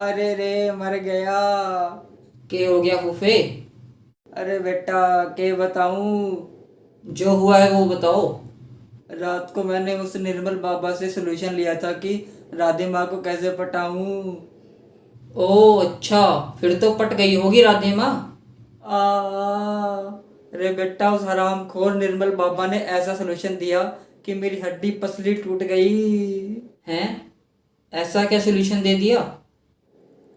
अरे रे, मर गया। के हो गया फूफे? अरे बेटा, के बताऊं। जो हुआ है वो बताओ। रात को मैंने उस निर्मल बाबा से सोल्यूशन लिया था कि राधे माँ को कैसे पटाऊं। ओ अच्छा, फिर तो पट गई होगी राधे माँ। आ अरे बेटा, उस हरामखोर निर्मल बाबा ने ऐसा सोल्यूशन दिया कि मेरी हड्डी पसली टूट गई। हैं? ऐसा क्या सोल्यूशन दे दिया?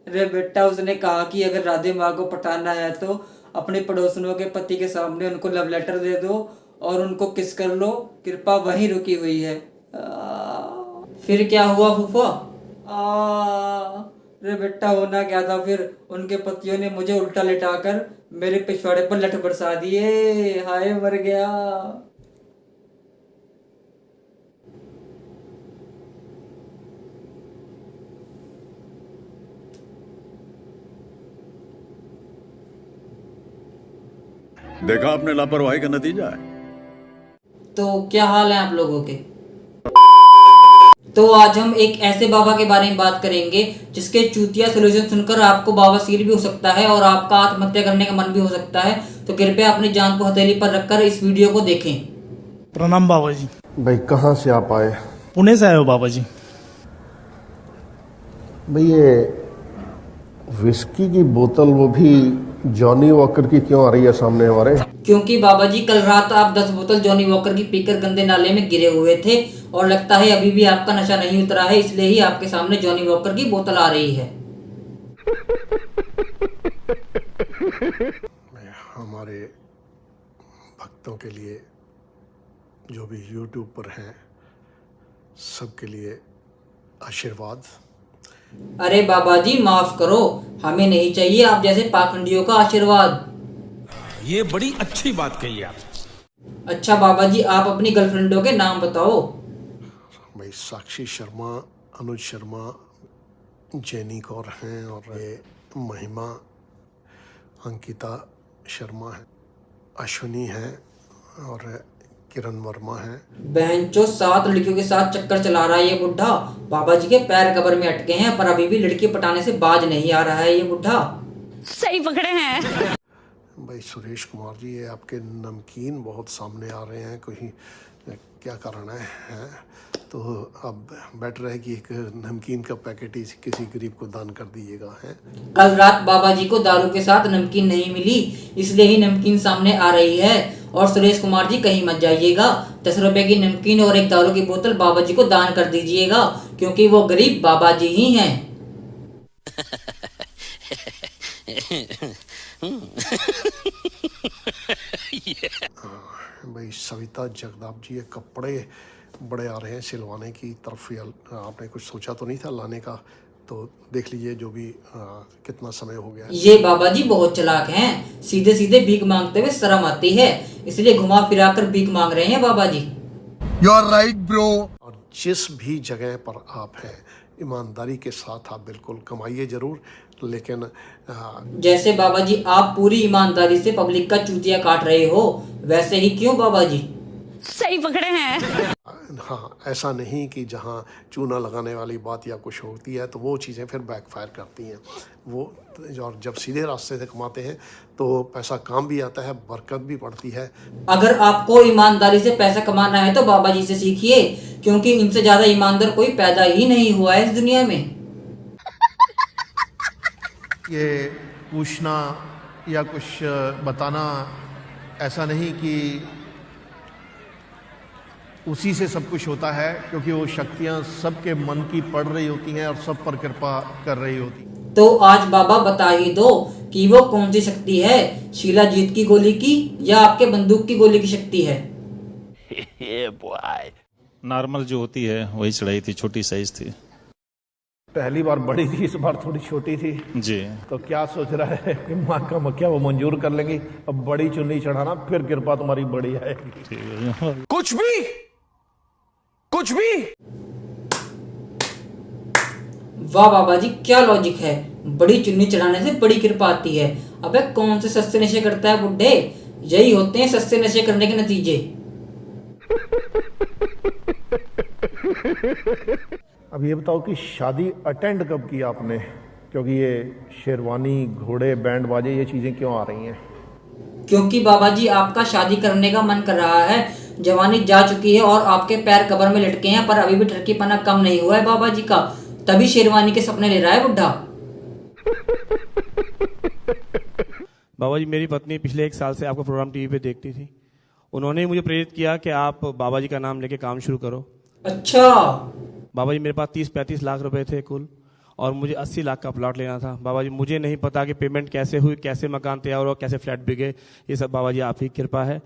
अरे बेटा, उसने कहा कि अगर राधे माँ को पटाना है तो अपने पड़ोसियों के पति के सामने उनको लव लेटर दे दो और उनको किस कर लो, कृपा वहीं रुकी हुई है। फिर क्या हुआ फूफा? अरे बेटा, होना क्या था फिर, उनके पतियों ने मुझे उल्टा लिटाकर मेरे पिछवाड़े पर लठ बरसा दिए। हाय, मर गया। देखा आपने लापरवाही का नतीजा है। तो क्या हाल है आप लोगों के? तो आज हम एक ऐसे बाबा के बारे में बात करेंगे जिसके चूतिया सोल्यूशन सुनकर आपको बावासीर भी हो सकता है और आपका आत्महत्या करने का मन भी हो सकता है। तो कृपया अपनी जान को हथेली पर रखकर इस वीडियो को देखें। प्रणाम बाबा जी। भाई कहाँ से आप आए? पुणे से आए हो बाबा जी? भाई ये विस्की की बोतल वो भी जॉनी वॉकर की क्यों आ रही है सामने हमारे? क्योंकि बाबा जी कल रात आप 10 बोतल जॉनी वॉकर की पीकर गंदे नाले में गिरे हुए थे और लगता है अभी भी आपका नशा नहीं उतरा है, इसलिए ही आपके सामने जॉनी वॉकर की बोतल आ रही है। मैं हमारे भक्तों के लिए जो भी यूट्यूब पर हैं सबके लिए आशीर्वाद। अरे बाबा जी माफ करो, हमें नहीं चाहिए आप जैसे पाखंडियों का आशीर्वाद। ये बड़ी अच्छी बात कही आप। अच्छा बाबा जी, आप अपनी गर्लफ्रेंडों के नाम बताओ। भाई साक्षी शर्मा, अनुज शर्मा, जेनी कौर हैं और ये महिमा, अंकिता शर्मा है, अश्विनी है और किरण वर्मा है। बहनचो 7 लड़कियों के साथ चक्कर चला रहा है ये बुढ़ा। बाबा जी के पैर कब्र में अटके हैं पर अभी भी लड़की पटाने से बाज नहीं आ रहा है ये बुढ़ा। सही पकड़े हैं। भाई सुरेश कुमार जी, ये आपके नमकीन बहुत सामने आ रहे हैं, कोई क्या कारण है? तो अब बेटर है कि एक नमकीन का पैकेट ही किसी गरीब को दान कर दीजिएगा। है कल रात बाबा जी को दारू के साथ नमकीन नहीं मिली, इसलिए ही नमकीन सामने आ रही है। और सुरेश कुमार जी कहीं मत जाइएगा, 10 रुपए की नमकीन और एक दारू की बोतल बाबा जी को दान कर दीजिएगा, क्योंकि वो गरीब बाबा जी ही हैं। भाई सविता जगदाप जी, ये कपड़े बड़े आ रहे हैं सिलवाने की तरफ, आपने कुछ सोचा तो नहीं था लाने का? तो देख लीजिए जो भी कितना समय हो गया है। ये बाबा जी बहुत चालाक हैं, सीधे सीधे भीख मांगते हुए शर्म आती है, इसलिए घुमा फिरा कर भीख मांग रहे हैं बाबा जी। You are right bro. और जिस भी जगह पर आप हैं, ईमानदारी के साथ आप बिल्कुल कमाइए जरूर, लेकिन जैसे बाबा जी आप पूरी ईमानदारी से पब्लिक का चूतिया काट रहे हो, वैसे ही क्यों बाबा जी? सही पकड़े हैं। हाँ, ऐसा नहीं कि जहाँ चूना लगाने वाली बात या कुछ होती है तो वो चीज़ें फिर बैकफायर करती हैं। वो और जब सीधे रास्ते से कमाते हैं तो पैसा काम भी आता है, बरकत भी पड़ती है। अगर आपको ईमानदारी से पैसा कमाना है तो बाबा जी से सीखिए, क्योंकि इनसे ज्यादा ईमानदार कोई पैदा ही नहीं हुआ है इस दुनिया में। ये पूछना या कुछ बताना ऐसा नहीं कि उसी से सब कुछ होता है, क्योंकि वो शक्तियाँ सबके मन की पड़ रही होती हैं और सब पर कृपा कर रही होती। तो आज बाबा बता ही दो कि वो कौन सी शक्ति है, शीला जीत की गोली की या आपके बंदूक की गोली की शक्ति है? नॉर्मल जो होती है वही चढ़ाई थी, छोटी साइज थी पहली बार बड़ी थी, इस बार थोड़ी छोटी थी जी। तो क्या सोच रहा है कि माँ का मक्या वो मंजूर कर लेंगी? अब बड़ी चुन्नी चढ़ाना, फिर कृपा तुम्हारी बड़ी आएगी। कुछ भी वाह बाबा जी, क्या लॉजिक है, बड़ी चुन्नी चढ़ाने से बड़ी कृपा आती है। अबे कौन से सस्ते नशे करता है बुड्ढे, यही होते हैं सस्ते नशे करने के नतीजे। अब ये बताओ कि शादी अटेंड कब की आपने? क्योंकि ये शेरवानी, घोड़े, बैंड बाजे, ये चीज़ें क्यों आ रही हैं? क्योंकि बाबा जी आपका शादी करने का मन कर रहा है, जवानी जा चुकी है और आपके पैर कब्र में लटके हैं, पर अभी भी ठरकीपना कम नहीं हुआ है बाबा जी का, तभी शेरवानी के सपने ले रहा है बुढ़ा। बाबा जी, मेरी पत्नी पिछले 1 साल से आपका प्रोग्राम टीवी पे देखती थी। उन्होंने मुझे प्रेरित किया कि आप बाबा जी का नाम लेके काम शुरू करो। अच्छा बाबा जी, मेरे पास 30-35 लाख रुपए थे कुल, और मुझे 80 लाख का प्लॉट लेना था। बाबा जी, मुझे नहीं पता कि पेमेंट कैसे हुई, कैसे मकान तैयार हुआ, कैसे फ्लैट बिके। ये सब बाबा जी आप ही की कृपा है।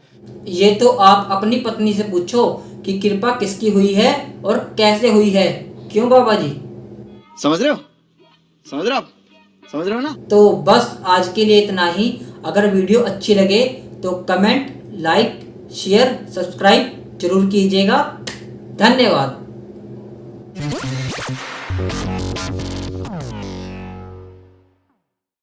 ये तो आप अपनी पत्नी से पूछो कि कृपा किसकी हुई है और कैसे हुई है। क्यों बाबा जी? समझ रहे हो? समझ रहे हो आप? समझ रहे हो ना? तो बस आज के लिए इतना ही। अगर वीडियो अच्छी लगे तो कमेंट, लाइक, शेयर, सब्सक्राइब जरूर कीजिएगा। धन्यवाद।